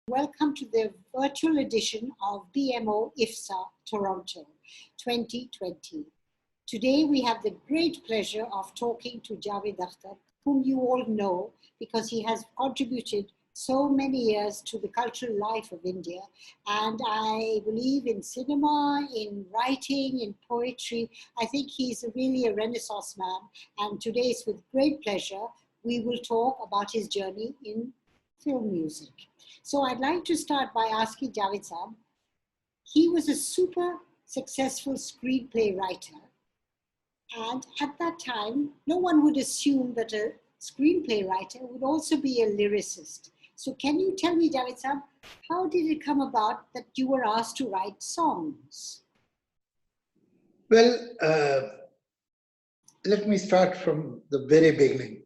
Welcome to the virtual edition of BMO IFFSA Toronto 2020. Today we have the great pleasure of talking to Javed Akhtar, whom you all know because he has contributed so many years to the cultural life of India. And I believe in cinema, in writing, in poetry. I think he's really a Renaissance man. And today it's with great pleasure we will talk about his journey in film music. So I'd like to start by asking Javed Sa'ab. He was a super successful screenplay writer. And at that time, no one would assume that a screenplay writer would also be a lyricist. So can you tell me, Javed Sa'ab, how did it come about that you were asked to write songs? Well, let me start from the very beginning.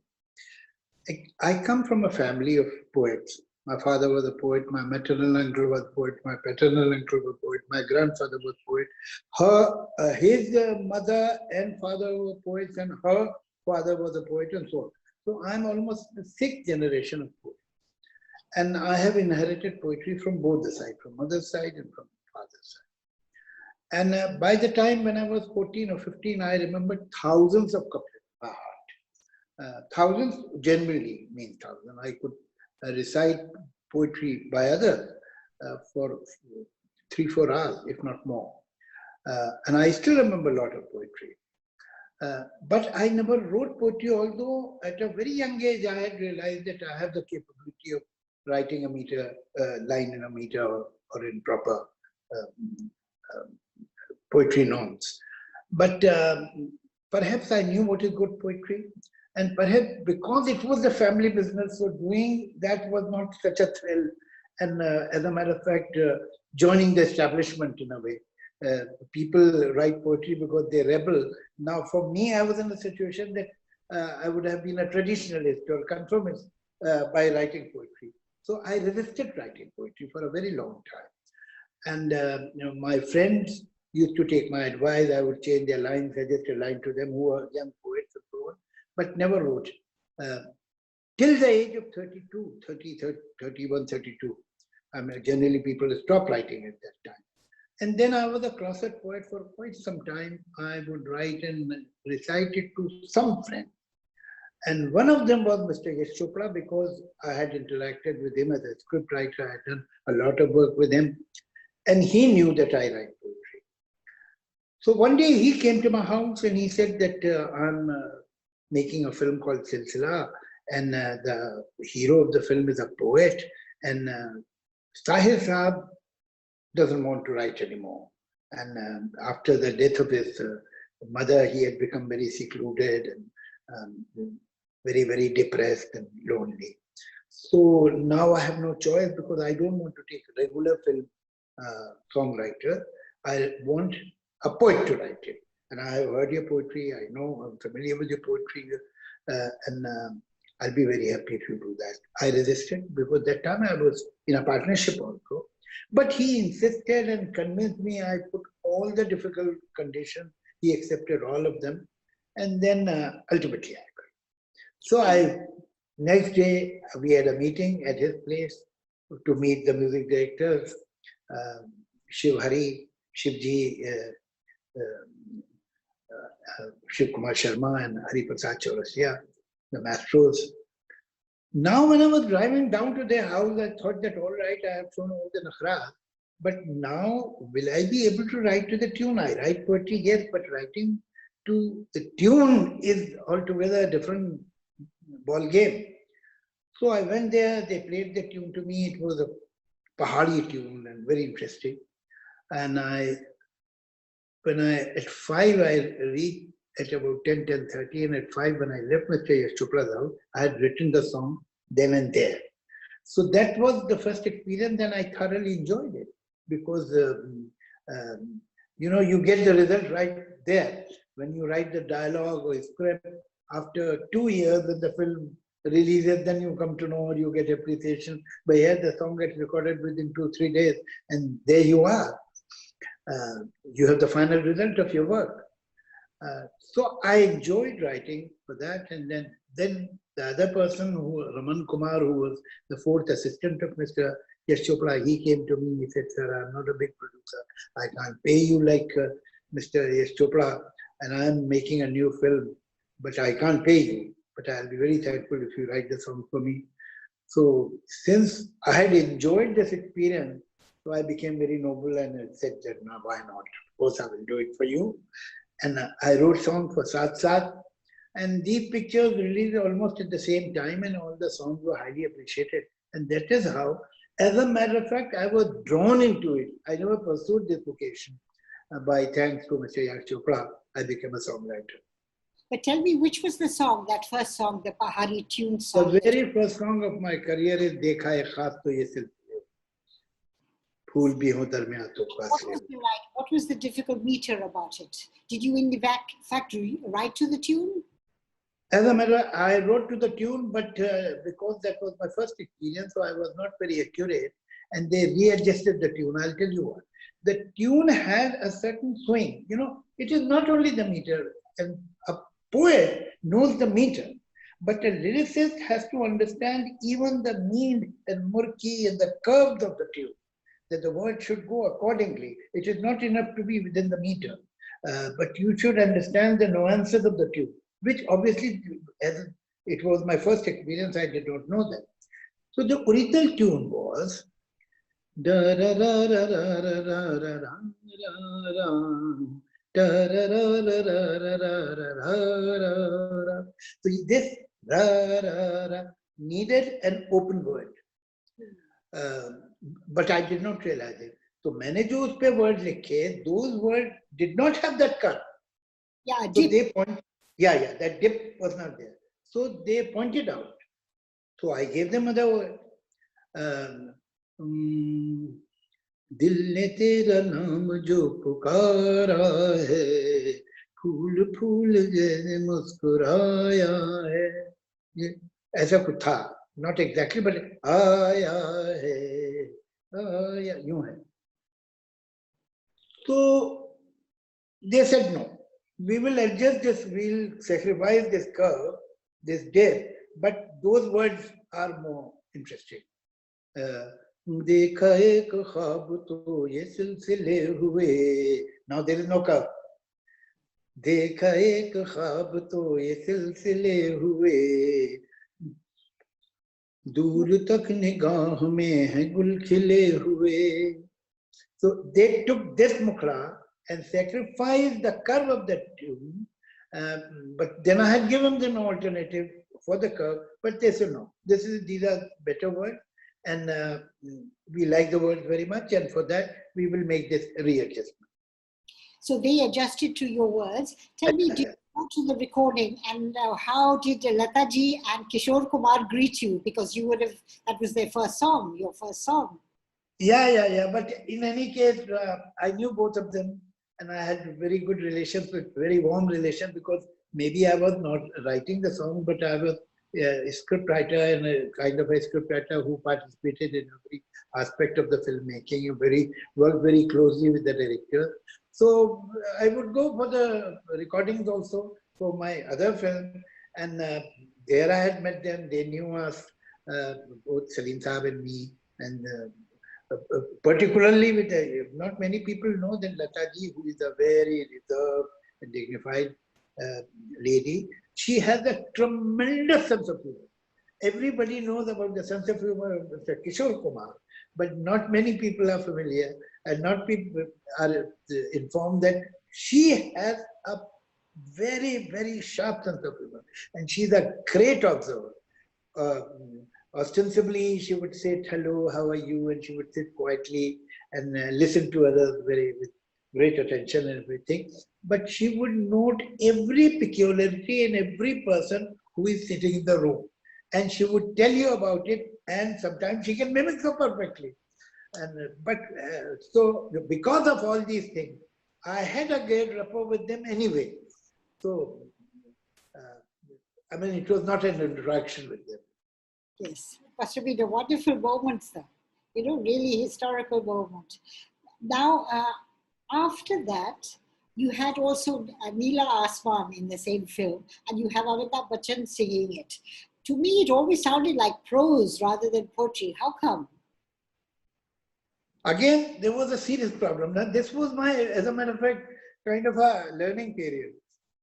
I come from a family of poets. My father was a poet, my maternal uncle was a poet, my paternal uncle was a poet, my grandfather was a poet. His mother and father were poets, and her father was a poet, and so on. So I'm almost the sixth generation of poets. And I have inherited poetry from both the sides, from mother's side and from father's side. And by the time when I was 14 or 15, I remembered thousands of couplets by heart. Thousands generally means thousand. I could recite poetry by others for 3-4 hours, if not more. And I still remember a lot of poetry. But I never wrote poetry, although at a very young age I had realized that I have the capability of writing a meter, line in a meter, or in proper poetry norms. But perhaps I knew what is good poetry. And perhaps because it was a family business, so doing that was not such a thrill. And as a matter of fact, joining the establishment in a way. People write poetry because they rebel. Now for me, I was in a situation that I would have been a traditionalist or conformist by writing poetry. So I resisted writing poetry for a very long time. And my friends used to take my advice. I would change their lines, suggest a line to them who were young poets and so on, but never wrote. Till the age of 32, 30, 31, 32. I mean, generally people stop writing at that time. And then I was a closet poet for quite some time. I would write and recite it to some friends. And one of them was Mr. Yash Chopra, because I had interacted with him as a scriptwriter. I had done a lot of work with him. And he knew that I write poetry. So one day he came to my house and he said that I'm making a film called Silsila, and the hero of the film is a poet, and Tahir Sa'ab doesn't want to write anymore. And after the death of his mother, he had become very secluded and very, very depressed and lonely. So now I have no choice, because I don't want to take a regular film songwriter. I want a poet to write it. And I have heard your poetry, I know, I'm familiar with your poetry, and I'll be very happy if you do that. I resisted, because that time I was in a partnership also. But he insisted and convinced me. I put all the difficult conditions. He accepted all of them. And then ultimately I agreed. So next day we had a meeting at his place to meet the music directors, Shivji, Kishorekumar Sharma and Hari Prasad Chaurasia, the maestros. Now when I was driving down to their house, I thought that, all right, I have shown all the nakhra, but now will I be able to write to the tune? I write poetry, yes, but writing to the tune is altogether a different ball game. So I went there, they played the tune to me. It was a Pahari tune and very interesting. And at 5, I reached at about 10:30, and at 5, when I left Mr. Yash Chopra's house, I had written the song then and there. So that was the first experience, and I thoroughly enjoyed it, because you get the result right there. When you write the dialogue or script, after 2 years when the film releases, then you come to know, or you get appreciation. But here the song gets recorded within 2-3 days, and there you are. You have the final result of your work. So I enjoyed writing for that. And then the other person, Raman Kumar, who was the fourth assistant of Mr. Yash Chopra, he came to me, he said, sir, I'm not a big producer. I can't pay you like Mr. Yash Chopra, and I'm making a new film, but I can't pay you. But I'll be very thankful if you write the song for me. So since I had enjoyed this experience, so I became very noble and I said that, no, why not? Of course, I will do it for you. And I wrote song for Saath Saath. And these pictures released almost at the same time, and all the songs were highly appreciated. And that is how, as a matter of fact, I was drawn into it. I never pursued this vocation. By thanks to Mr. Yash Chopra, I became a songwriter. But tell me, which was the song, that first song, the Pahari tune song? The very first song of my career is Dekha Hai Khas To Ye Silsile. Phool bhi ho darmiyan to fasle. What was the difficult meter about it? Did you in fact write to the tune? As a matter, I wrote to the tune, but because that was my first experience, so I was not very accurate, and they readjusted the tune. I'll tell you what. The tune had a certain swing. You know, it is not only the meter, and a poet knows the meter, but a lyricist has to understand even the mean and murky and the curves of the tune, that the word should go accordingly. It is not enough to be within the meter, but you should understand the nuances of the tune, which obviously, as it was my first experience, I did not know that. So the original tune was da ra ra ra ra ra ra ra ra da ra ra ra ra ra ra ra ra. So this ra ra ra needed an open word, but I did not realize it. So मैंने जो उस पे word लिखे, those words did not have that cut. Yeah, so they point. Yeah, that dip was not there. So they pointed out. So I gave them another word. दिल ने तेरा नाम जो पुकारा है, फूल फूल जैसे मुस्कुराया है, ये ऐसा कुछ था, not exactly, but आया है, आया यूं है. So they said no, we will adjust this, we'll sacrifice this curve, this dip, but those words are more interesting. देखा एक ख्वाब तो ये सिलसिले हुए. Now there is no curve. देखा एक ख्वाब तो ये सिलसिले हुए, दूर तक निगाह में है गुल खिले हुए. So they took this mukhra and sacrificed the curve of the tune, but then I had given them an alternative for the curve, but they said no, these are better words, and we like the words very much, and for that we will make this readjustment. So they adjusted to your words. Tell me, did you go to the recording, and how did Lethargy and Kishorekumar greet you? Because you would have, that was their first song, your first song. Yeah. But in any case, I knew both of them, and I had very good relations, with very warm relations, because maybe I was not writing the song, but I was a script writer and a kind of a script writer who participated in every aspect of the filmmaking. Worked very closely with the director. So I would go for the recordings also for my other film, and there I had met them. They knew us, both Salim Saab and me, and particularly with not many people know that Lethargy, who is a very reserved and dignified lady, she has a tremendous sense of humor. Everybody knows about the sense of humor of Mr. Kishorekumar, but not many people are familiar, and not people are informed that she has a very, very sharp sense of humor, and she's a great observer. Ostensibly, she would say, hello, how are you? And she would sit quietly and listen to others with great attention and everything. But she would note every peculiarity in every person who is sitting in the room. And she would tell you about it, and sometimes she can mimic so perfectly. So because of all these things, I had a great rapport with them anyway. So, it was not an interaction with them. Yes, it must have been a wonderful moment, sir. Really historical moment. Now, after that, you had also Neela Asman in the same film, and you have Amitabh Bachchan singing it. To me, it always sounded like prose rather than poetry. How come? Again, there was a serious problem. Now, this was my, as a matter of fact, kind of a learning period.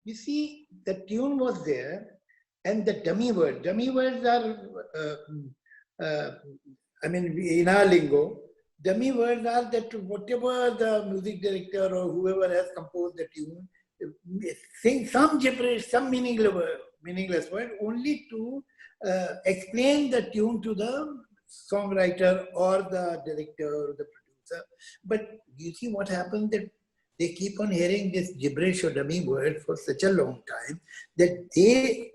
You see, the tune was there, and the dummy words are, uh, I mean, in our lingo, dummy words are that whatever the music director or whoever has composed the tune, sing some gibberish, some meaningless word, only to explain the tune to the songwriter or the director or the producer. But you see what happens, that they keep on hearing this gibberish or dummy word for such a long time that they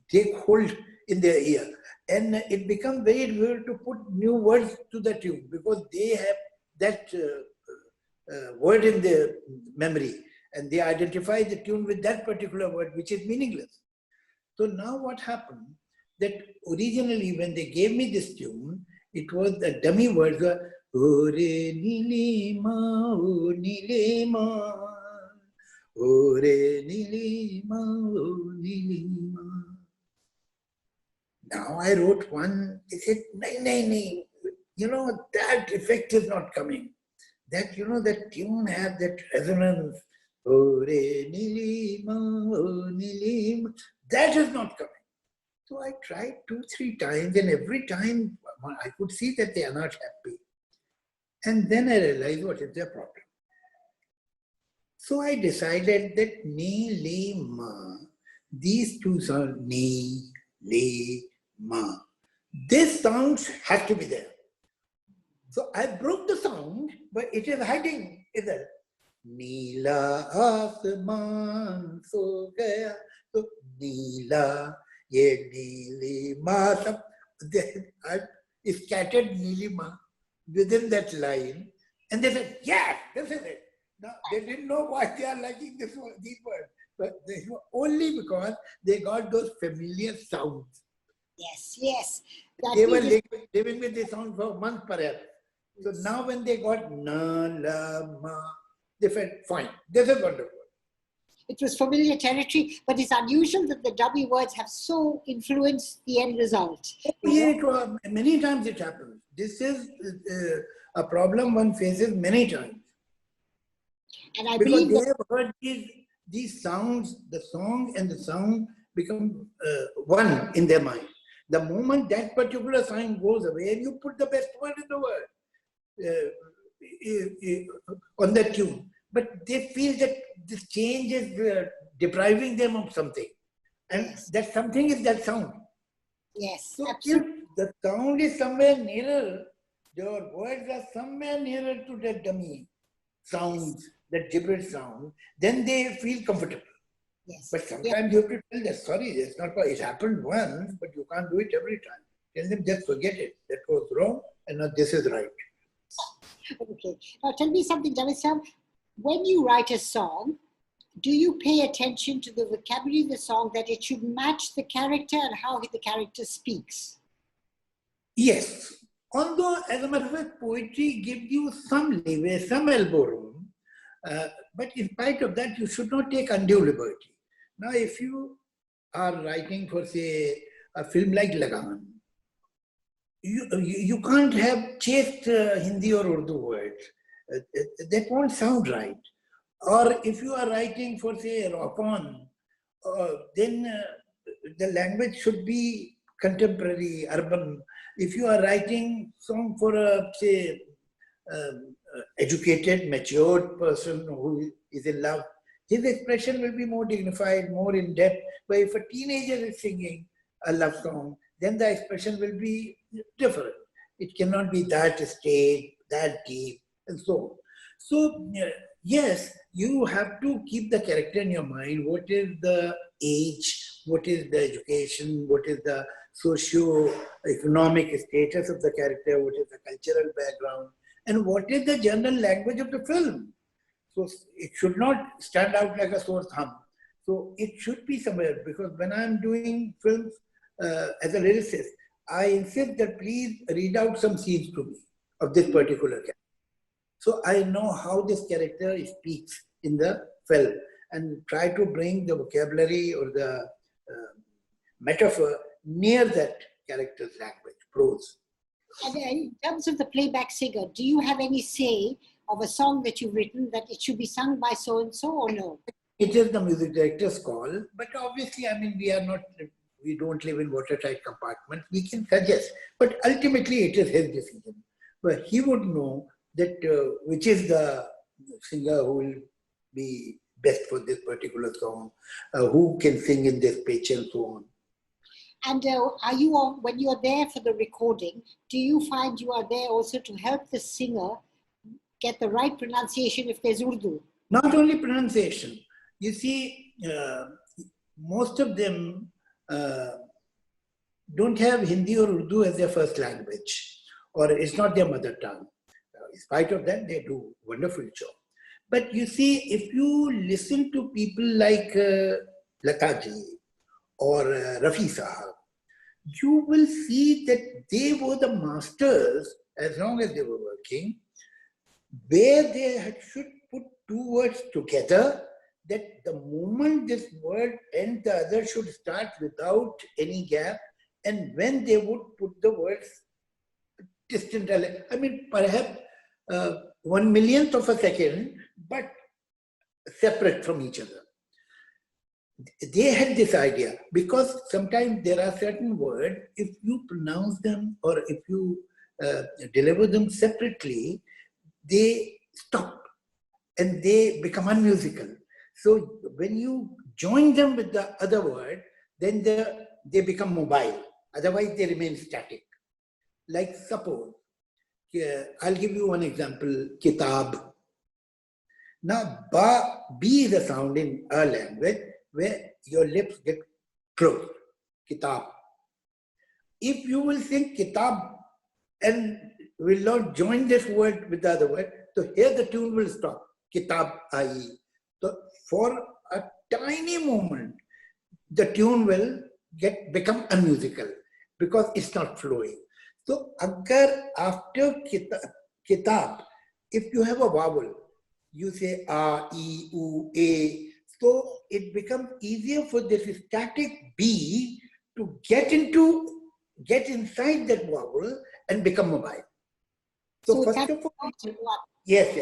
take hold in their ear. And it becomes very difficult to put new words to the tune because they have that word in their memory and they identify the tune with that particular word, which is meaningless. So now what happened, that originally when they gave me this tune, it was the dummy words were Ore Nilima, O Nilima, Ore Nilima, O Nilima. Now I wrote one, I said, nay, you know, that effect is not coming. That, you know, that tune has that resonance. Ore Nilima, O Nilima. That is not coming. So I tried 2-3 times, and every time I could see that they are not happy. And then I realized what is their problem. So I decided that ni, le, ma, these two sounds, ni, le, ma. This sound has to be there. So I broke the sound, but it is hiding either. Neela asman so gaya. So Neela, ye Neeli ma. I scattered Neeli ma within that line. And they said, yeah, this is it. Now, they didn't know why they are liking these words. But they were only because they got those familiar sounds. Yes. They were living with this sound for months perhaps. So now when they got na, la, ma, they felt fine. This is wonderful. It was familiar territory, but it's unusual that the dummy words have so influenced the end result. Yeah, many times it happens. This is a problem one faces many times. And I because believe they have heard these sounds, the song and the sound become one in their mind. The moment that particular sound goes away, you put the best word in the world on that tune. But they feel that this change is depriving them of something. And yes. that something is that sound. Yes, so absolutely. If the sound is somewhere nearer, your words are somewhere nearer to that dummy sounds, that gibberish sound, then they feel comfortable. Yes. But sometimes you have to tell them, sorry, it's not, it happened once, but you can't do it every time. Tell them, just forget it. That was wrong, and now this is right. Okay. Now tell me something, Javed Sa'ab. When you write a song, do you pay attention to the vocabulary of the song, that it should match the character and how the character speaks? Yes. Although, as a matter of fact, poetry gives you some leeway, some elbow room, but in spite of that, you should not take undue liberty. Now, if you are writing for, say, a film like Lagan, you can't have chaste Hindi or Urdu words. That won't sound right. Or if you are writing for, say, rock on, then the language should be contemporary, urban. If you are writing song for a, say, educated, matured person who is in love, his expression will be more dignified, more in depth. But if a teenager is singing a love song, then the expression will be different. It cannot be that straight, that deep, and so on. So, yes, you have to keep the character in your mind. What is the age? What is the education? What is the socio-economic status of the character? What is the cultural background? And what is the general language of the film? So it should not stand out like a sore thumb. So it should be somewhere, because when I'm doing films as a lyricist, I insist that please read out some scenes to me of this particular character. So I know how this character speaks in the film and try to bring the vocabulary or the metaphor near that character's language, prose. And in terms of the playback singer, do you have any say of a song that you've written that it should be sung by so-and-so or no? It is the music director's call, but obviously, I mean, we don't live in watertight compartments. We can suggest, but ultimately it is his decision. But he would know that which is the singer who will be best for this particular song, who can sing in this pitch and so on. And when you're there for the recording, do you find you are there also to help the singer get the right pronunciation if there's Urdu? Not only pronunciation. You see, most of them don't have Hindi or Urdu as their first language, or it's not their mother tongue. In spite of that, they do a wonderful job. But you see, if you listen to people like lethargy or Rafi Sa'ab, you will see that they were the masters, as long as they were working, where they should put two words together, that the moment this word and the other should start without any gap, and when they would put the words distant, I mean, perhaps 1/1,000,000th of a second, but separate from each other. They had this idea, because sometimes there are certain words, if you pronounce them or if you deliver them separately, they stop and they become unmusical. So when you join them with the other word, then they become mobile. Otherwise, they remain static. Like suppose, I'll give you one example, kitab. Now, B is a sound in our language where your lips get closed, kitab. If you will sing kitab and will not join this word with the other word, so here the tune will stop, kitab ai. So for a tiny moment, the tune will become unmusical because it's not flowing. So agar after kitab, if you have a vowel, you say a, e, u, a, so it becomes easier for this static B to get inside that vowel and become mobile. So first of all, yes.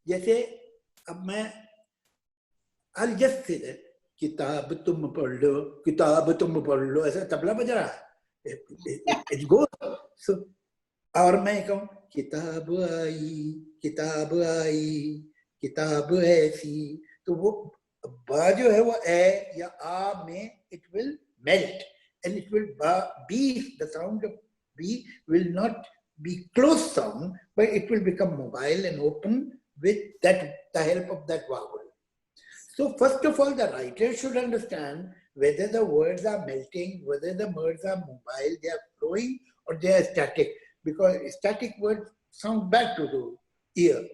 जैसे अब मैं I'll just say that किताब तुम पढ़ लो ऐसा तबला बज रहा है, it goes. So और मैं कहूँ किताब आई किताब ऐसी, तो वो बा जो है वो ए या आ में it will melt and it will be, the sound of B will not be closed sound, but it will become mobile and open with the help of that vowel. So first of all, the writer should understand whether the words are melting, whether the words are mobile, they are flowing, or they are static, because static words sound bad to the ear.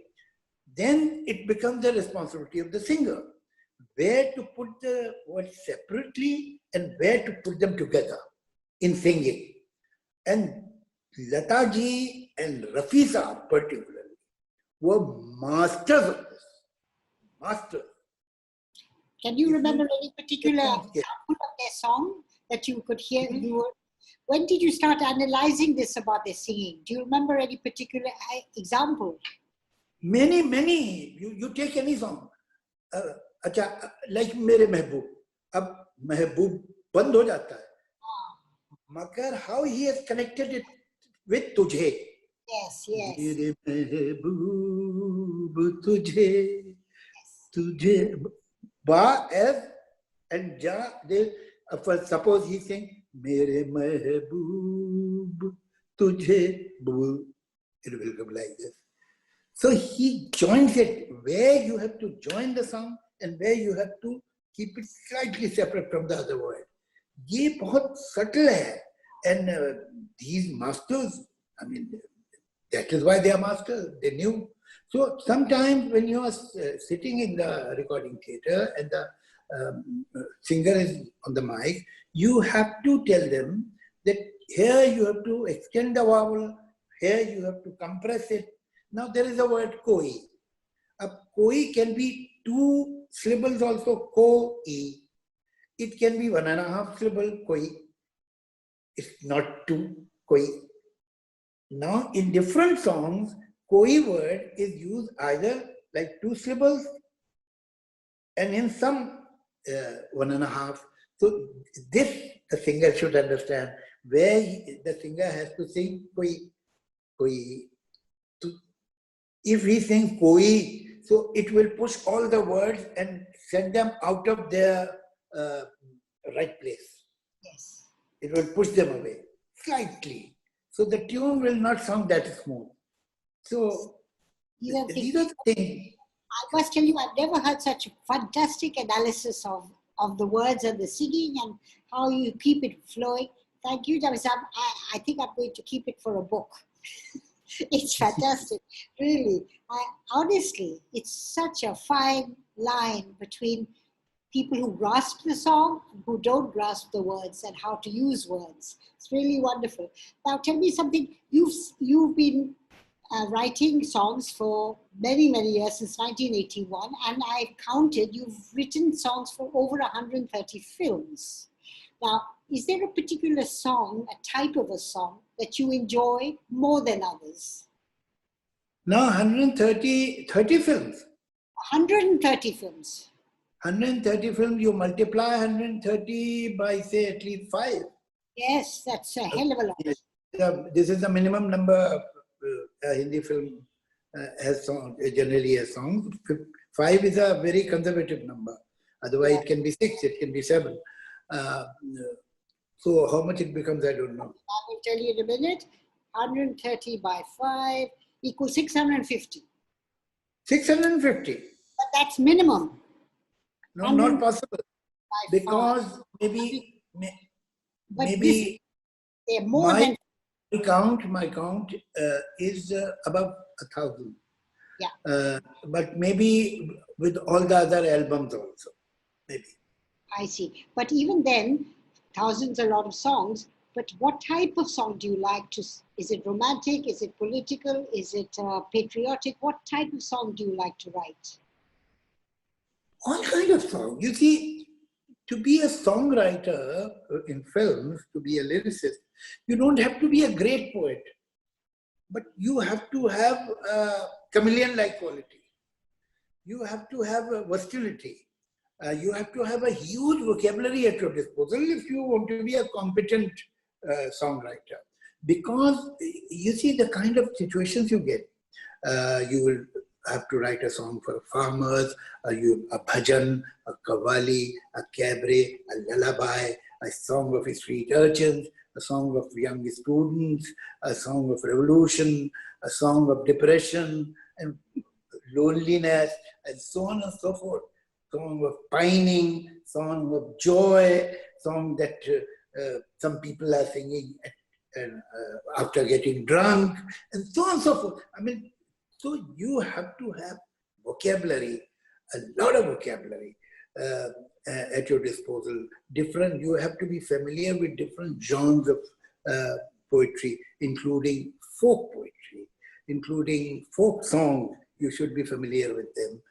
Then it becomes the responsibility of the singer, where to put the words separately and where to put them together in singing. And Lataji and Rafi Sa'ab particularly were masters of this. Masters. Can you remember any particular example of their song that you could hear? When did you start analyzing this about their singing? Do you remember any particular example? Many. You take any song. Like Mere Mehboob. Ab Mehboob band ho jata hai. Magar how he has connected it with Tujhe. Yes. Mere Mehboob Tujhe. Ba as and ja, they suppose he sing Mere Mehboob Tujhe Boo. It will come like this. So he joins it where you have to join the song and where you have to keep it slightly separate from the other word. ये बहुत subtle है, and these masters, I mean, that is why they are masters. They knew. So sometimes when you are sitting in the recording theater and the singer is on the mic, you have to tell them that here you have to extend the vowel, here you have to compress it. Now there is a word koi. Koi can be 2 syllables also, ko-i. It can be 1.5 syllable, koi. It's not 2, koi. Now, in different songs, koi word is used either like 2 syllables and in some 1.5. So this the singer should understand where the singer has to sing koi, koi. So if he sings koi, so it will push all the words and send them out of their right place. Yes. It will push them away slightly. So the tune will not sound that smooth. So these are the things. I must tell you, I've never heard such a fantastic analysis of the words and the singing and how you keep it flowing. Thank you, Javed Sa'ab. I think I'm going to keep it for a book. It's fantastic, really. Honestly, it's such a fine line between people who grasp the song and who don't grasp the words and how to use words. It's really wonderful. Now, tell me something. You've been writing songs for many, many years, since 1981, and I've counted, you've written songs for over 130 films. Now, is there a particular song, a type of a song, that you enjoy more than others? Now 130 films. 130 films. 130 films, you multiply 130 by, say, at least 5. Yes, that's a hell of a lot. Yes. This is the minimum number Hindi film generally has songs. 5 is a very conservative number. Otherwise, it can be 6, it can be 7. So how much it becomes, I don't know. I will tell you in a minute. 130 by 5 equals 650. 650? But that's minimum. No, not possible. Because maybe they're more than... My count is above 1,000. Yeah. But maybe with all the other albums also, maybe. I see. But even then, thousands, a lot of songs. But what type of song do you like to? Is it romantic? Is it political? Is it patriotic? What type of song do you like to write? All kind of songs. You see, to be a songwriter in films, to be a lyricist, you don't have to be a great poet, but you have to have a chameleon-like quality. You have to have a versatility. You have to have a huge vocabulary at your disposal if you want to be a competent songwriter. Because you see the kind of situations you get. You will have to write a song for farmers, a bhajan, a qawwali, a cabaret, a lullaby, a song of street urchins, a song of young students, a song of revolution, a song of depression and loneliness, and so on and so forth. Song of pining, song of joy, song that some people are singing after getting drunk, and so on and so forth. I mean, so you have to have vocabulary, a lot of vocabulary at your disposal. You have to be familiar with different genres of poetry, including folk poetry, including folk songs. You should be familiar with them,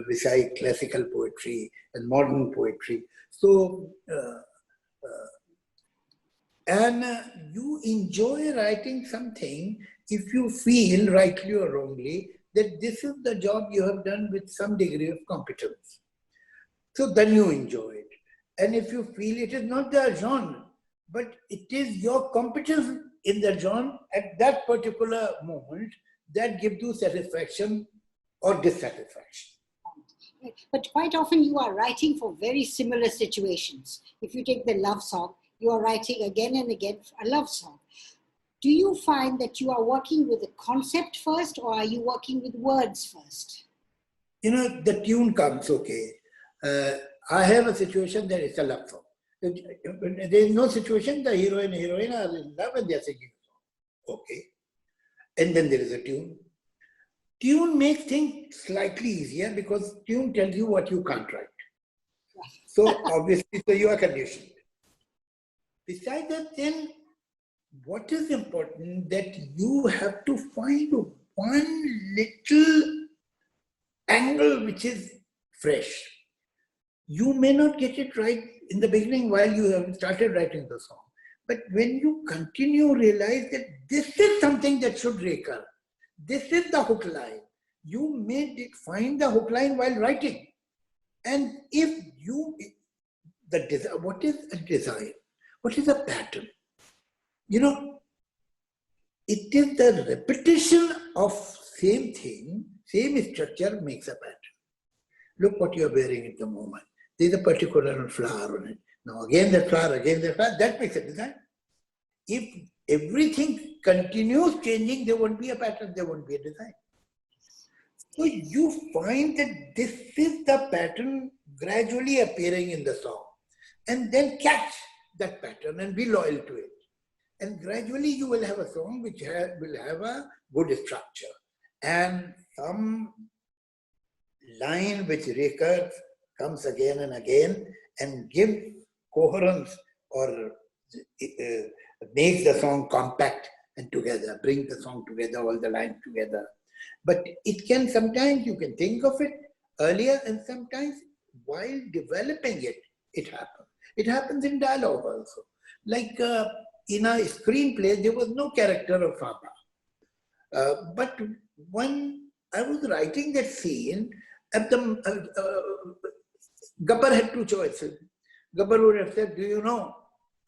beside classical poetry and modern poetry. So, you enjoy writing something if you feel, rightly or wrongly, that this is the job you have done with some degree of competence. So then you enjoy it. And if you feel it is not the genre, but it is your competence in the genre at that particular moment that gives you satisfaction or dissatisfaction. But quite often you are writing for very similar situations. If you take the love song, you are writing again and again a love song. Do you find that you are working with the concept first, or are you working with words first? You know, the tune comes, okay. I have a situation that it's a love song. There is no situation, the hero and heroine are in love and they are singing a song. Okay. And then there is a tune. Tune makes things slightly easier because tune tells you what you can't write. So obviously, so you are conditioned. Besides that, then, what is important that you have to find one little angle which is fresh. You may not get it right in the beginning while you have started writing the song, But when you continue, realize that this is something that should recur. This is the hook line. You may find the hook line while writing. And if you, what is a design? What is a pattern? You know, it is the repetition of same thing, same structure makes a pattern. Look what you are wearing at the moment. There is a particular flower on it. Now again the flower, that makes a design. If everything continues changing, there won't be a pattern, there won't be a design. So you find that this is the pattern gradually appearing in the song. And then catch that pattern and be loyal to it. And gradually you will have a song which will have a good structure. And some line which recurs, comes again and again, and gives coherence or makes the song compact and together, brings the song together, all the lines together. But it can sometimes, you can think of it earlier, and sometimes while developing it, it happens. It happens in dialogue also. Like in a screenplay, there was no character of Saba. But when I was writing that scene, Gabbar had two choices. Gabbar would have said, do you know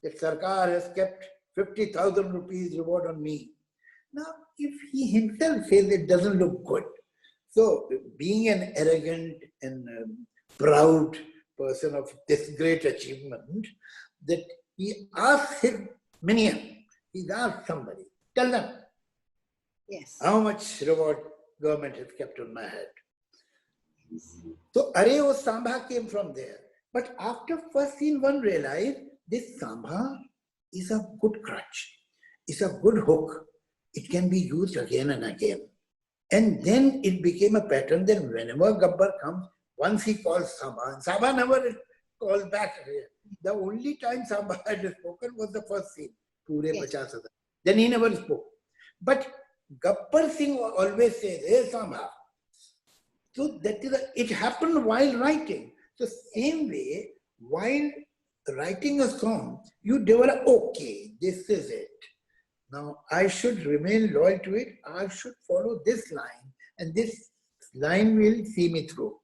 that Sarkar has kept 50,000 rupees reward on me? Now, if he himself says it doesn't look good, so being an arrogant and proud person of this great achievement, that he asked his minion, he asked somebody, tell them, yes, how much reward government has kept on my head. So Are O Sambha came from there. But after first scene, one realized this Sambha is a good crutch, it's a good hook. It can be used again and again. And then it became a pattern that whenever Gabbar comes, once he calls Sambha, and Sambha never calls back. The only time Sambha had spoken was the first scene, Pure 50,000. Then he never spoke. But Gabbar Singh always says, hey Sambha. So that is it happened while writing. So same way, while writing a song, you develop, okay, this is it. Now I should remain loyal to it. I should follow this line, and this line will see me through.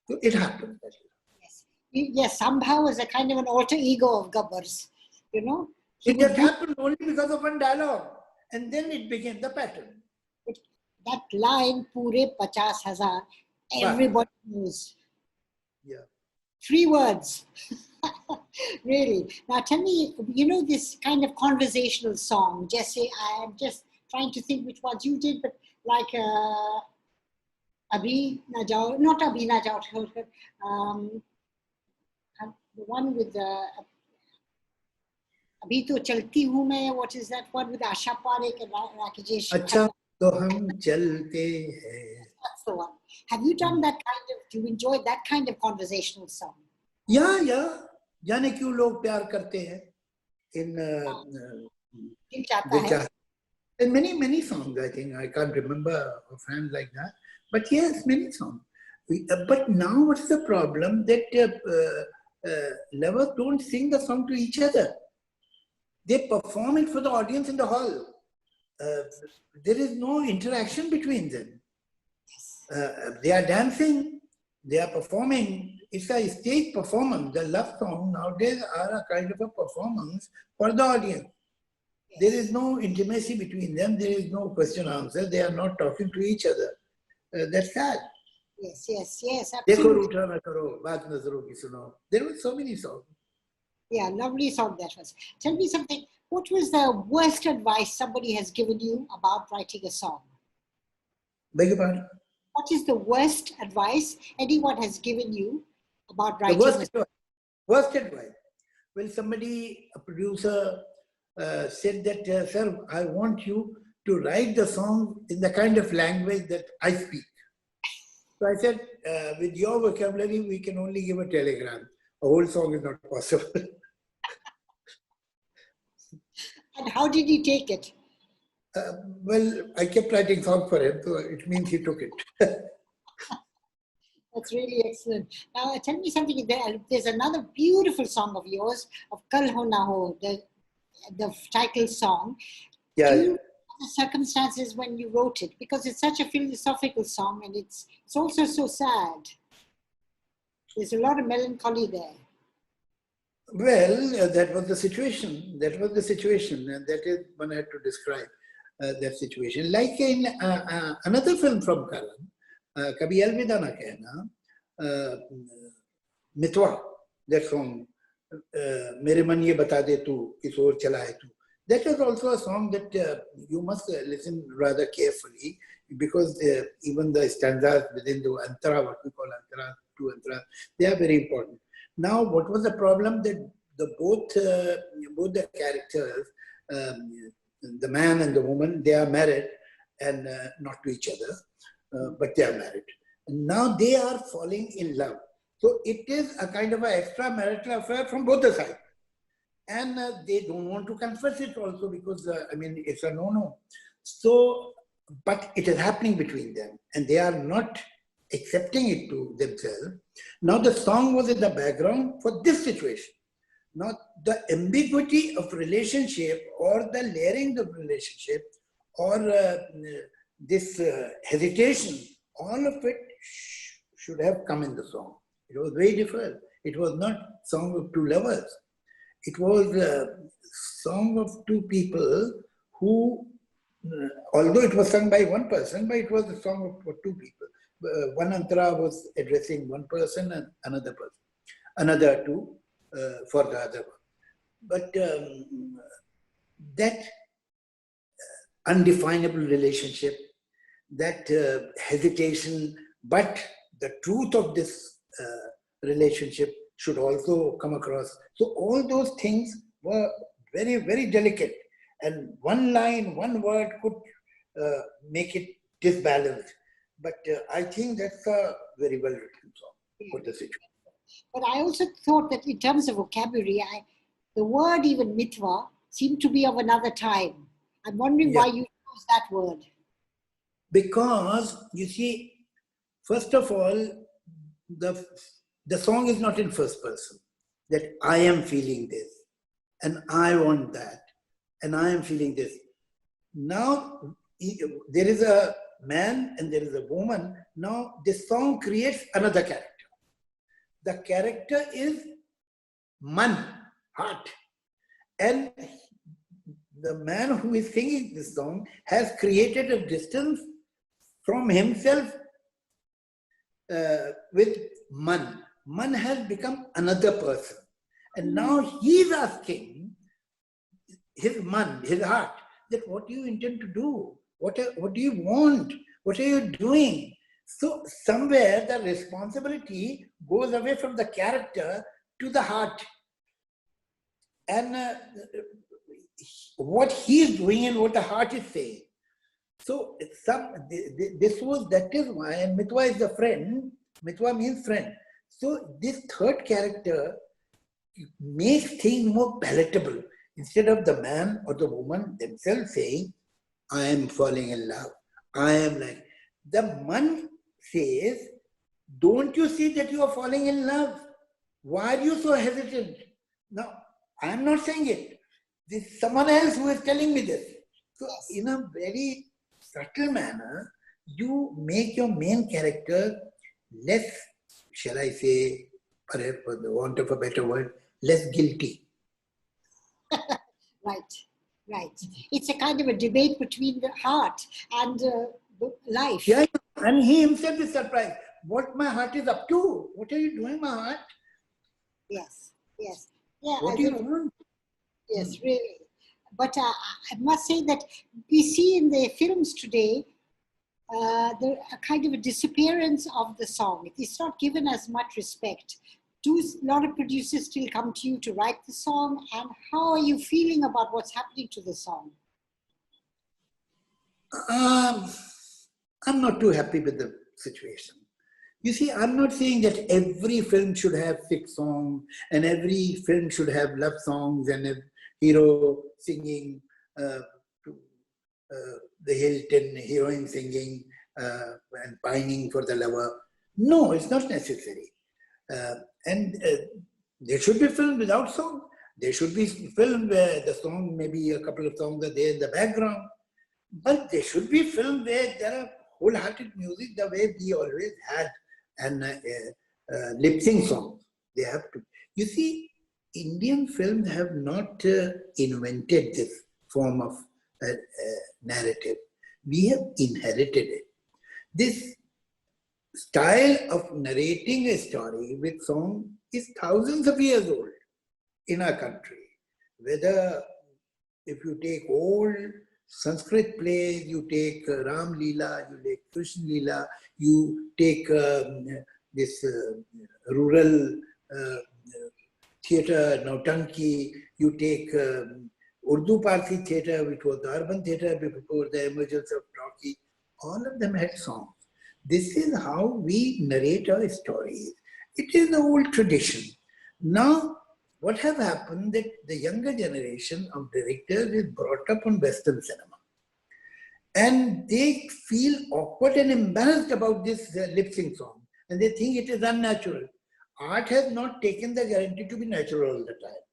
So it happened. yes. Yes, Sambha was a kind of an alter ego of Gabbar's, you know. It just happened only because of one dialogue, and then it became the pattern. That line, Pure 50,000, everybody knows. Yeah. 3 words. Really. Now tell me, you know, this kind of conversational song, Jesse, I'm just trying to think which ones you did, but like Abhi Na Jao, not Abhi Na Jao, the one with the Abhi To Chalti Hu Main, what is that one with Asha Parekh and Rakesh? Acha to hum chalte hain. That's the one. Have you done that kind of, do you enjoy that kind of conversational song? Yeah. जाने क्यों लोग प्यार करते हैं in Dil Chahta Hai. and many songs. I think I can't remember offhand like that, but yes, many songs. But now what's the problem that lovers don't sing the song to each other. They perform it for the audience in the hall. There is no interaction between them. They are dancing, they are performing. It's a stage performance. The love songs nowadays are a kind of a performance for the audience. Yes. There is no intimacy between them. There is no question answer. They are not talking to each other. That's sad. Yes, absolutely. There were so many songs. Yeah, lovely song that was. Tell me something. What was the worst advice somebody has given you about writing a song? Beg your pardon? What is the worst advice anyone has given you about writing a song? Worst advice. Well, somebody, a producer, said that, sir, I want you to write the song in the kind of language that I speak. So I said, with your vocabulary, we can only give a telegram. A whole song is not possible. And how did he take it? Well, I kept writing songs for him, so it means he took it. That's really excellent. Now, tell me something. There's another beautiful song of yours, of Kal Ho Na Ho. the title song. Yeah, Do you yeah. know the circumstances when you wrote it? Because it's such a philosophical song, and it's also so sad. There's a lot of melancholy there. Well, that was the situation. That was the situation, and that is one had to describe that situation. Like in another film from Karan, Kabhi Alvida Na Kehna, Mitwa, that song, Mere Man Ye Bata De Tu, Kishore Chala Hai Tu. That was also a song that you must listen rather carefully, because even the stanzas within the antara, what we call antara, two antara, they are very important. Now, what was the problem? That both the characters, the man and the woman, they are married and not to each other, but they are married. And now they are falling in love. So it is a kind of an extramarital affair from both the sides. And they don't want to confess it also, because, I mean, it's a no-no. So, but it is happening between them, and they are not accepting it to themselves. Now the song was in the background for this situation. Now the ambiguity of relationship, or the layering of relationship, or this hesitation, all of it should have come in the song. It was very different. It was not song of two lovers. It was a song of two people who, although it was sung by one person, but it was a song for two people. One antara was addressing one person and another person, another two for the other one. But that undefinable relationship, that hesitation, but the truth of this relationship should also come across. So all those things were very, very delicate. And one line, one word could make it disbalanced. But I think that's a very well written song for the situation. But I also thought that in terms of vocabulary, the word even mitwa seemed to be of another time. I'm wondering why you chose that word. Because, you see, first of all, the song is not in first person, that I am feeling this, and I want that, and I am feeling this. Now, there is a man and there is a woman. Now, this song creates another character. The character is man, heart. And the man who is singing this song has created a distance from himself with man. Man has become another person. And now he is asking his man, his heart, that what do you intend to do? What do you want? What are you doing? So somewhere the responsibility goes away from the character to the heart. And what he is doing and what the heart is saying. So that is why, and Mitwa is the friend. Mitwa means friend. So this third character makes things more palatable. Instead of the man or the woman themselves saying, I am falling in love, I am like, the man says, don't you see that you are falling in love? Why are you so hesitant? Now, I am not saying it. This is someone else who is telling me this. So in a very subtle manner, you make your main character less, shall I say, perhaps for the want of a better word, less guilty. Right. It's a kind of a debate between the heart and life. Yeah, and he himself is surprised. What my heart is up to? What are you doing, my heart? Yes. Yeah. What do you want? Yes, really. But I must say that we see in the films today a kind of a disappearance of the song. It's not given as much respect. Do a lot of producers still come to you to write the song? And how are you feeling about what's happening to the song? I'm not too happy with the situation. You see, I'm not saying that every film should have 6 songs and every film should have love songs and a hero singing to the hilt and heroine singing and pining for the lover. No, it's not necessary. And there should be film without song. There should be film where the song, maybe a couple of songs are there in the background. But there should be film where there are wholehearted music the way we always had, and lip sync songs. They have to. You see, Indian films have not invented this form of narrative. We have inherited it. This style of narrating a story with song is thousands of years old in our country. Whether if you take old Sanskrit plays, you take Ram Leela, you take Krishna Leela, you take this rural theatre, Nautanki, you take Urdu Parsi theatre, which was the urban theatre before the emergence of talkie. All of them had songs. This is how we narrate our stories. It is the old tradition. Now, what has happened that the younger generation of directors is brought up on Western cinema. And they feel awkward and embarrassed about this lip sync song. And they think it is unnatural. Art has not taken the guarantee to be natural all the time.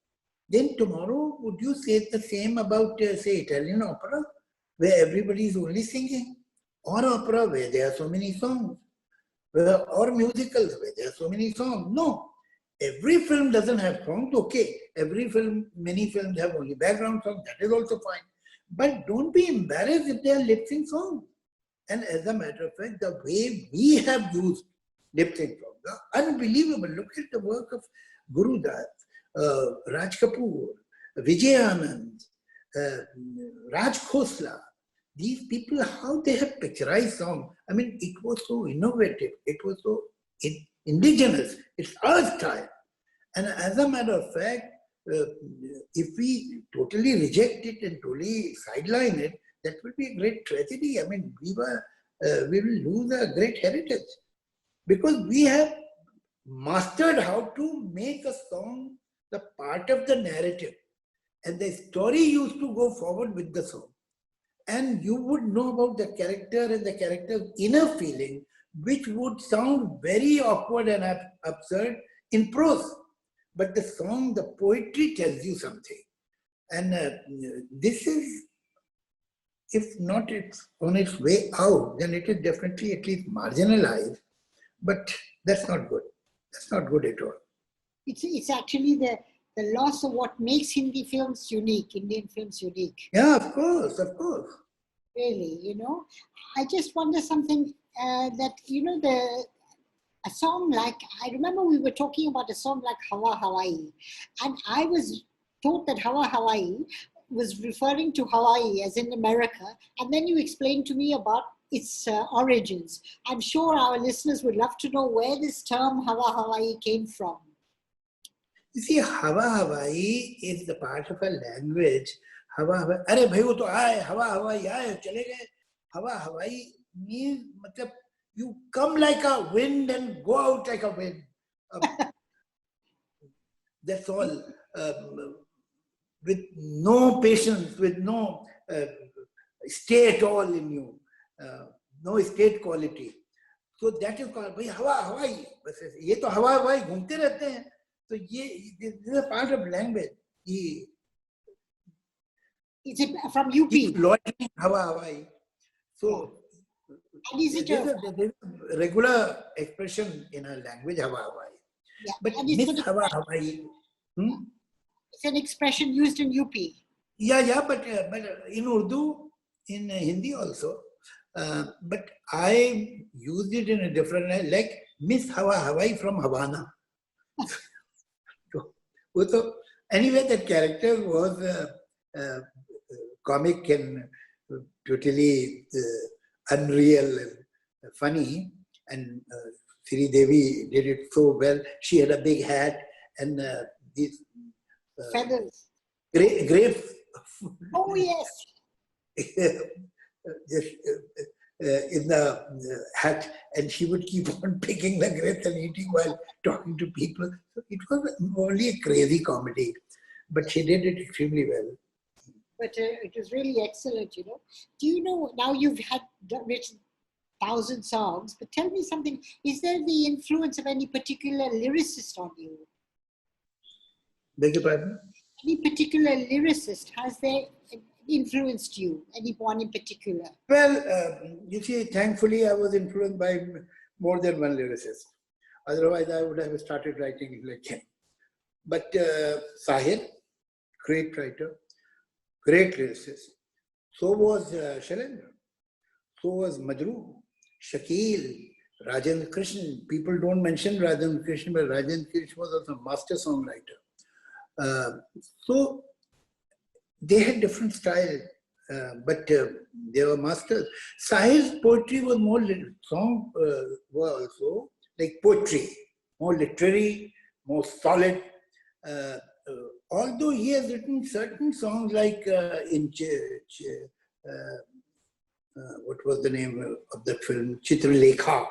Then tomorrow, would you say the same about, say, Italian opera, where everybody is only singing? Or opera, where there are so many songs? Or musicals, where there are so many songs? No. Every film doesn't have songs, okay. Every film, many films have only background songs, that is also fine. But don't be embarrassed if they are lip sync songs. And as a matter of fact, the way we have used lip sync songs are unbelievable. Look at the work of Guru Das, Raj Kapoor, Vijay Anand, Raj Khosla. These people, how they have picturized songs. I mean, it was so innovative. It was so indigenous. It's our style. And as a matter of fact, if we totally reject it and totally sideline it, that will be a great tragedy. I mean, we will lose a great heritage because we have mastered how to make a song the part of the narrative, and the story used to go forward with the song. And you would know about the character and the character's inner feeling, which would sound very awkward and absurd in prose. But the song, the poetry tells you something. And this is, if not it's on its way out, then it is definitely at least marginalized. But that's not good. That's not good at all. It's actually the loss of what makes Hindi films unique, Indian films unique. Yeah, of course, of course. Really, you know. I just wonder something that, you know, a song like, I remember we were talking about a song like Hawa Hawaii, and I was taught that Hawa Hawaii was referring to Hawaii as in America, and then you explained to me about its origins. I'm sure our listeners would love to know where this term Hawa Hawaii came from. You see, Hawa Hawaii is the part of a language. Hawa Hawaii, अरे भाई वो तो आए, हवा हवाई आए, चले गए. Hawa Hawaii means, मतलब, you come like a wind and go out like a wind. That's all. With no patience, with no stay at all in you, no state quality. So that is called भाई हवा हवाई. बस ये तो हवा हवाई घूमते रहते हैं. So this is a part of language. Is it from UP? Loitering Hawa Hawaii. So there's a regular expression in our language, Hawa Hawaii. Yeah. But Miss Hawa Hawaii. It's an expression used in UP. Yeah, but in Urdu, in Hindi also. But I used it in a different way, like Miss Hawa Hawaii from Havana. So anyway, that character was comic and totally unreal and funny, and Sri Devi did it so well. She had a big hat and these feathers. Grapes. Oh yes. Just in the hat, and she would keep on picking the grapes and eating while talking to people. So it was only a crazy comedy, but she did it extremely well. But it was really excellent, you know. Do you know, now you've written 1,000 songs, but tell me something, is there the influence of any particular lyricist on you? Beg your pardon? Any particular lyricist, has they influenced you? Anyone in particular? Well, you see, thankfully, I was influenced by more than one lyricist. Otherwise, I would have started writing like him. But Sahir, great writer, great lyricist. So was Shailendra. So was Majroo, Shakil, Rajendra Krishnan. People don't mention Rajendra Krishnan, but Rajendra Krishnan was also a master songwriter. So they had different style, but they were masters. Sahir's poetry was more song were also like poetry, more literary, more solid. Although he has written certain songs like what was the name of that film, Chitralekha,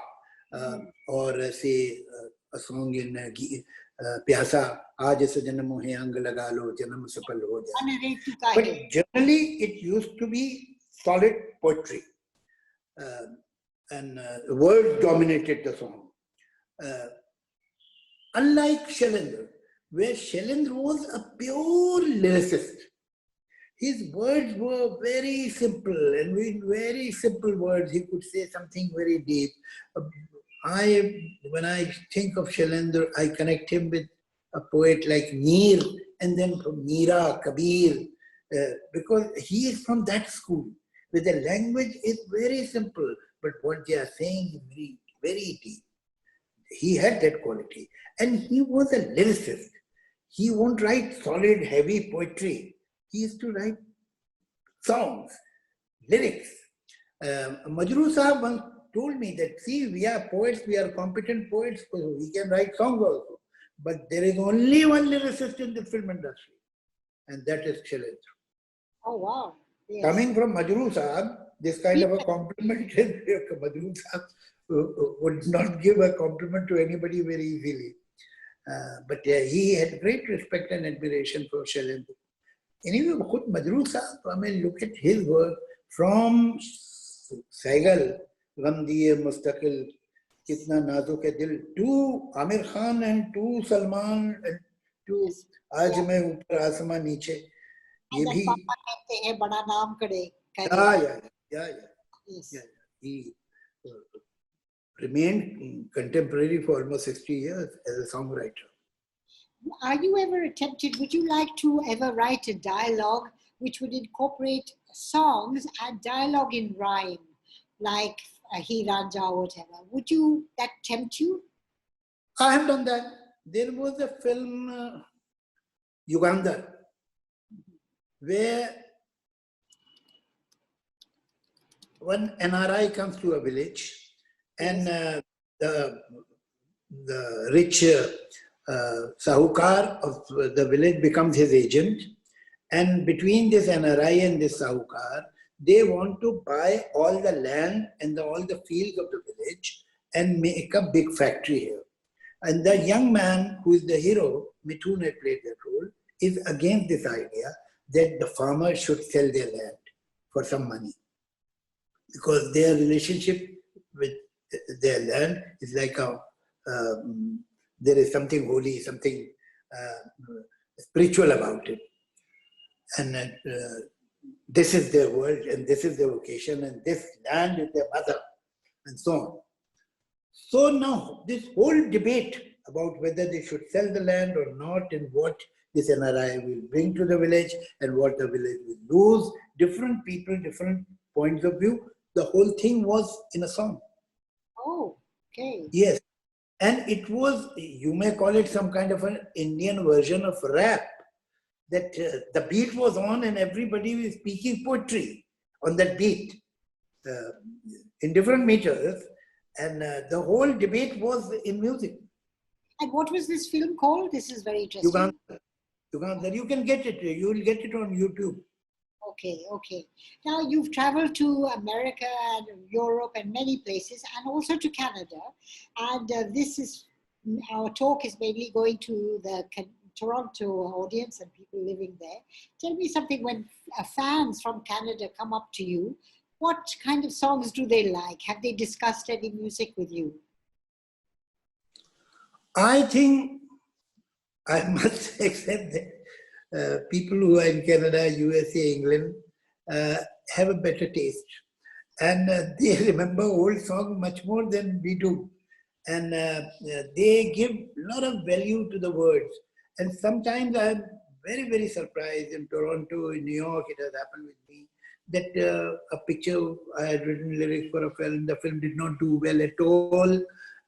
or say a song in Pyasa, Aaj Sajan Mohe Ang Laga Lo, Janam Safal Ho Jaye. But generally, it used to be solid poetry, and words dominated the song. Unlike Shailendra, where Shailendra was a pure lyricist. His words were very simple, and with very simple words, he could say something very deep. When I think of Shailendra, I connect him with a poet like Mir, and then from Mira, Kabir, because he is from that school, where the language is very simple, but what they are saying is very, very deep. He had that quality, and he was a lyricist. He won't write solid, heavy poetry. He used to write songs, lyrics. Majroo Sahab once told me that, see, we are poets, we are competent poets, so we can write songs also. But there is only one lyricist in the film industry, and that is Shailendra. Oh, wow. Yes. Coming from Majroo Sahab, this kind of a compliment, Majroo Sahab would not give a compliment to anybody very easily. But he had great respect and admiration for Shailendra. Anyway, Majroo Sahab, I mean, look at his work from Saigal, Gham Diye Mustaqil, Kitna Nazuk Hai Dil, to Amir Khan and to Salman and to Aaj Main Upar Aasman Neeche. And then Papa Kehte Hain Bada Naam Kare. Yeah. He remained contemporary for almost 60 years as a songwriter. Are you ever tempted, would you like to ever write a dialogue which would incorporate songs and dialogue in rhyme, like He Ranja or whatever? Would that tempt you? I have done that. There was a film, Uganda, where one NRI comes to a village, and the rich Sahukar of the village becomes his agent, and between this NRI and this Sahukar, they want to buy all the land and all the fields of the village and make a big factory here. And the young man who is the hero, Mithun had played that role, is against this idea that the farmers should sell their land for some money, because their relationship with their land is like there is something holy, something spiritual about it. And this is their world, and this is their vocation, and this land is their mother, and so on. So now, this whole debate about whether they should sell the land or not, and what this NRI will bring to the village, and what the village will lose, different people, different points of view, the whole thing was in a song. Oh, okay. Yes. And it was, you may call it some kind of an Indian version of rap, that the beat was on and everybody was speaking poetry on that beat in different meters, and the whole debate was in music. And what was this film called? This is very interesting. Uganda. You can get it. You will get it on YouTube. Okay. Now you've traveled to America and Europe and many places, and also to Canada. And our talk is mainly going to the Toronto audience and people living there. Tell me something, when fans from Canada come up to you, what kind of songs do they like? Have they discussed any music with you? I think I must accept that people who are in Canada, USA, England have a better taste. And they remember old songs much more than we do. And they give a lot of value to the words. And sometimes I'm very, very surprised. In Toronto, in New York, it has happened with me that a picture, I had written lyrics for a film, the film did not do well at all.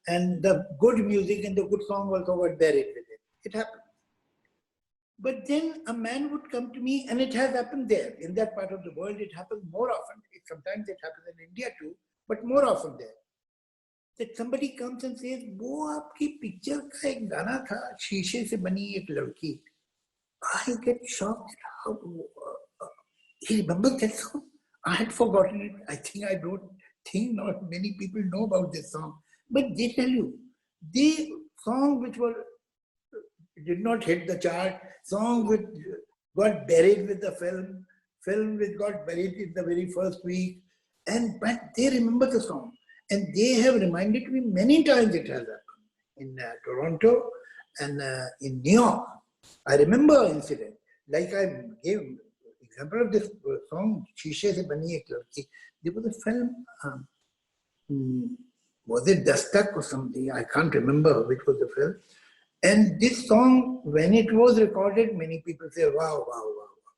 And the good music and the good song also got buried with it. It happened. But then a man would come to me, and it has happened there. In that part of the world, it happens more often. Sometimes it happens in India too, but more often there. That somebody comes and says, "वो आपकी picture का एक गाना था, शीशे से बनी एक लड़की." I get shocked. How he remembers that song. I had forgotten it. I don't think not many people know about this song. But they tell you, the song which did not hit the chart, song which got buried with the film which got buried in the very first week, but they remember the song. And they have reminded me many times it has happened. In Toronto and in New York. I remember incident. Like I gave example of this song, Shishe Se Bani Ek Ladki. There was a film, was it Dastak or something? I can't remember which was the film. And this song, when it was recorded, many people say, wow, wow, wow, wow.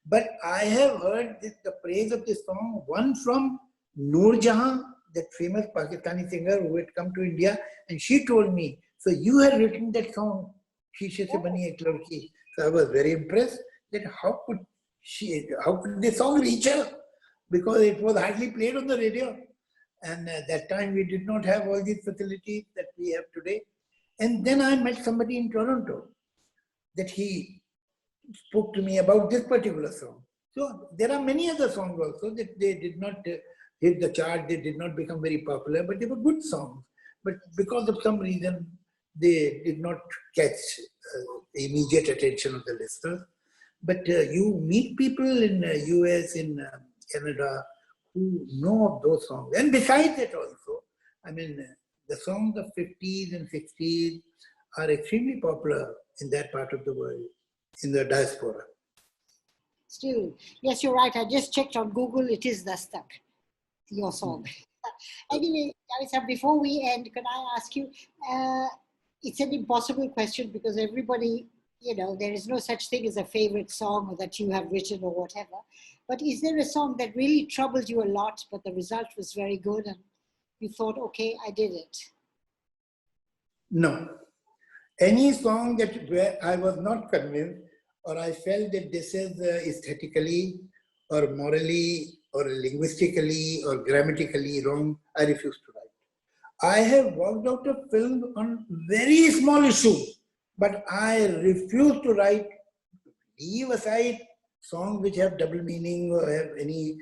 But I have heard the praise of this song, one from Noor Jahan, that famous Pakistani singer who had come to India, and she told me, so you had written that song, Shishe Se Bani Ek Ladki. So I was very impressed that how could this song reach her? Because it was hardly played on the radio. And that time we did not have all these facilities that we have today. And then I met somebody in Toronto that he spoke to me about this particular song. So there are many other songs also that they did not hit the chart, they did not become very popular, but they were good songs. But because of some reason, they did not catch the immediate attention of the listeners. But you meet people in US, in Canada, who know of those songs. And besides that also, I mean, the songs of 50s and 60s are extremely popular in that part of the world, in the diaspora. Still, yes, you're right. I just checked on Google. It is Dastak, your song. Anyway, Javed, before we end, can I ask you, it's an impossible question because everybody, there is no such thing as a favorite song or that you have written or whatever. But is there a song that really troubled you a lot, but the result was very good and you thought, okay, I did it? No. Any song where I was not convinced or I felt that this is aesthetically or morally or linguistically or grammatically wrong, I refuse to write. I have walked out of film on very small issues, but I refuse to write, leave aside songs which have double meaning or have any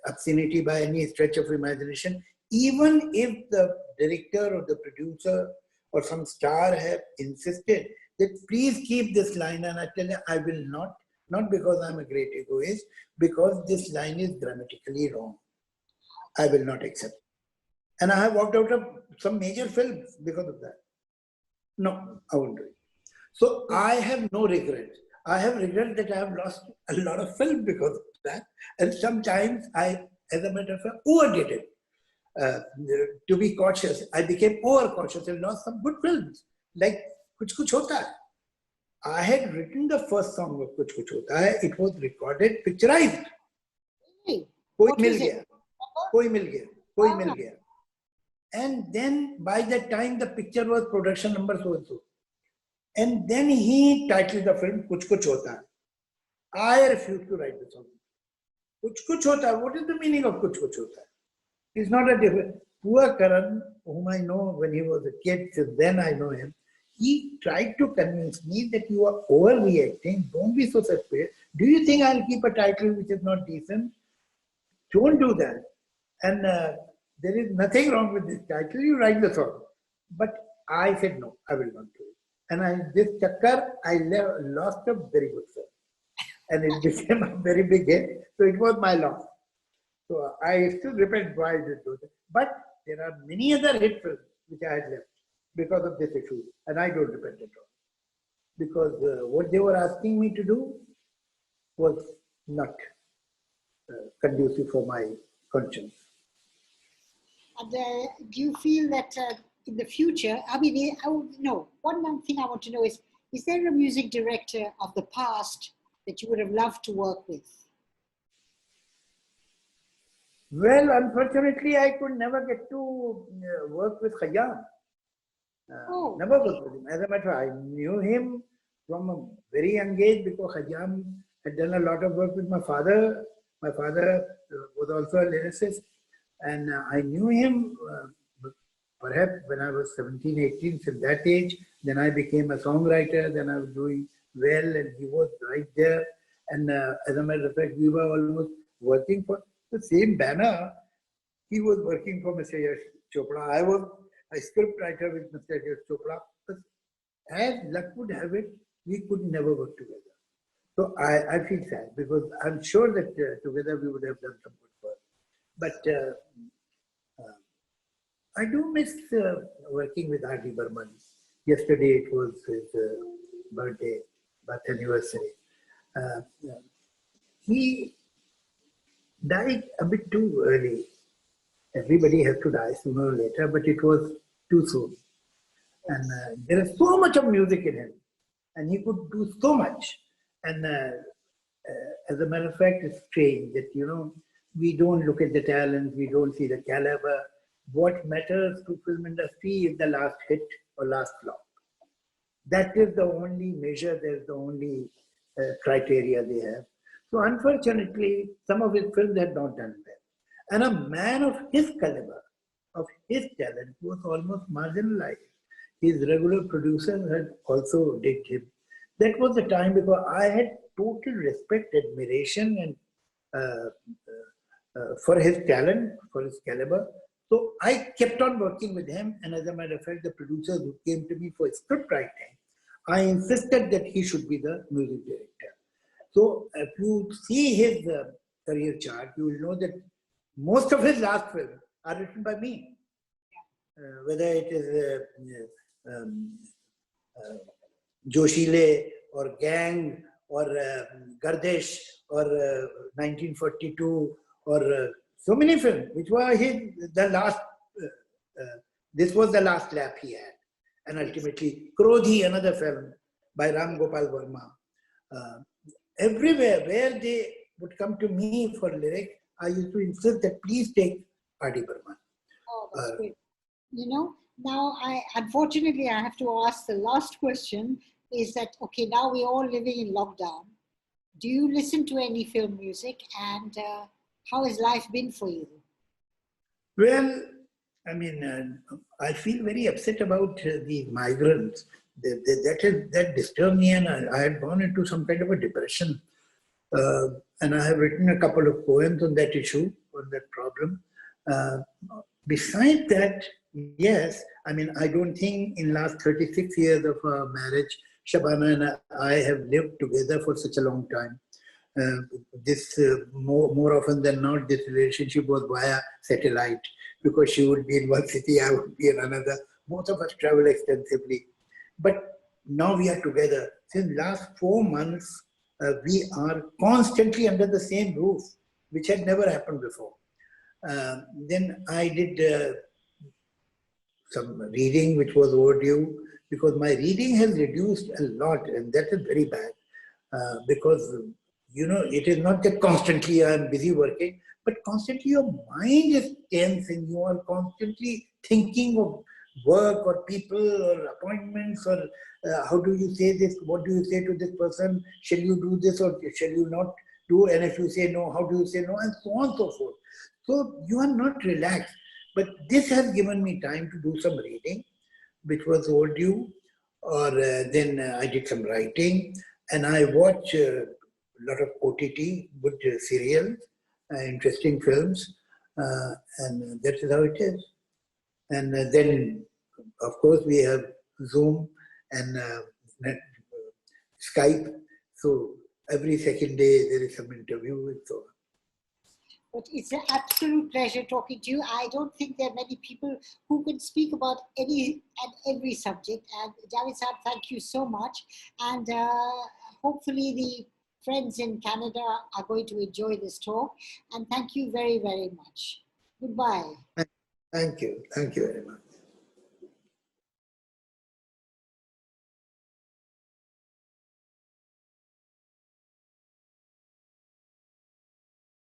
obscenity by any stretch of imagination. Even if the director or the producer or some star have insisted that please keep this line, and I tell you, I will not because I'm a great egoist, because this line is grammatically wrong. I will not accept. And I have walked out of some major films because of that. No, I won't do it. So I have no regrets. I have regret that I have lost a lot of film because of that. And sometimes I, as a matter of fact, overdid it. To be cautious, I became over-cautious and lost some good films, like Kuch Kuch Hota Hai. I had written the first song of Kuch Kuch Hota Hai. It was recorded, picturized. Koi Mil Gaya. Koi Mil Gaya. Koi Mil Gaya. And then by that time, the picture was production number so-and-so. And then he titled the film Kuch Kuch Hota Hai. I refused to write the song. Kuch Kuch Hota Hai. What is the meaning of Kuch Kuch Hota Hai? It's not a different. Poor Karan, whom I know when he was a kid, since then I know him, he tried to convince me that you are overreacting. Don't be so suspicious. Do you think I'll keep a title which is not decent? Don't do that. And there is nothing wrong with this title. You write the song. But I said no, I will not do it. And this chakkar, I lost a very good film. And it became a very big hit. So it was my loss. So I still repent why I did do that. But there are many other hit films which I had left because of this issue. And I don't repent at all. because what they were asking me to do was not conducive for my conscience. And do you feel that in the future, I mean, no, one thing I want to know is there a music director of the past that you would have loved to work with? Well, unfortunately, I could never get to work with Khayyam. Never worked with him. As a matter of fact, I knew him from a very young age because Khayyam had done a lot of work with my father. My father was also a lyricist, and I knew him perhaps when I was 17, 18, till that age. Then I became a songwriter, then I was doing well, and he was right there. And as a matter of fact, we were almost working for the same banner. He was working for Mr. Yash Chopra. I was a script writer with Mr. Yash Chopra. But as luck would have it, we could never work together. So I feel sad because I'm sure that together we would have done some good work. But I do miss working with R.D. Burman. Yesterday it was his birth anniversary. He died a bit too early. Everybody has to die sooner or later, but it was too soon. And there is so much of music in him, and he could do so much. And as a matter of fact, it's strange that, we don't look at the talent, we don't see the caliber. What matters to film industry is the last hit or last flop. That is the only measure, that's the only criteria they have. So unfortunately, some of his films had not done well. And a man of his caliber, of his talent, was almost marginalized. His regular producers had also digged him. That was the time because I had total respect, admiration, and for his talent, for his caliber. So I kept on working with him, and as a matter of fact, the producers who came to me for script writing, I insisted that he should be the music director. So if you see his career chart, you will know that most of his last films are written by me. Whether it is Joshile or Gang or Gardish or 1942 or so many films, which were the last, this was the last lap he had. And ultimately, Krodhi, another film by Ram Gopal Verma. Everywhere where they would come to me for lyric, I used to insist that please take R.D. Burman. Oh, that's great. Now unfortunately I have to ask the last question is that, okay, now we're all living in lockdown. Do you listen to any film music, and how has life been for you? Well, I mean, I feel very upset about the migrants. That disturbed me, and I had gone into some kind of a depression. And I have written a couple of poems on that issue, on that problem. Besides that, yes, I mean, I don't think in last 36 years of our marriage, Shabana and I have lived together for such a long time. More often than not, this relationship was via satellite, because she would be in one city, I would be in another. Both of us travel extensively. But now we are together. Since last 4 months, we are constantly under the same roof, which had never happened before. Then I did some reading, which was overdue, because my reading has reduced a lot, and that is very bad. Because, it is not that constantly I am busy working, but constantly your mind is tense and you are constantly thinking of work or people or appointments, or how do you say this, what do you say to this person, shall you do this or shall you not do, and if you say no, how do you say no, and so on and so forth. So you are not relaxed. But this has given me time to do some reading, which was overdue, or then I did some writing, and I watch a lot of OTT, good serials, interesting films, and that is how it is. And then, of course, we have Zoom and Skype. So every second day there is some interview and so on. But it's an absolute pleasure talking to you. I don't think there are many people who can speak about any and every subject. And Javed Sa'ab, thank you so much. And hopefully the friends in Canada are going to enjoy this talk. And thank you very, very much. Goodbye. Thank you. Thank you very much.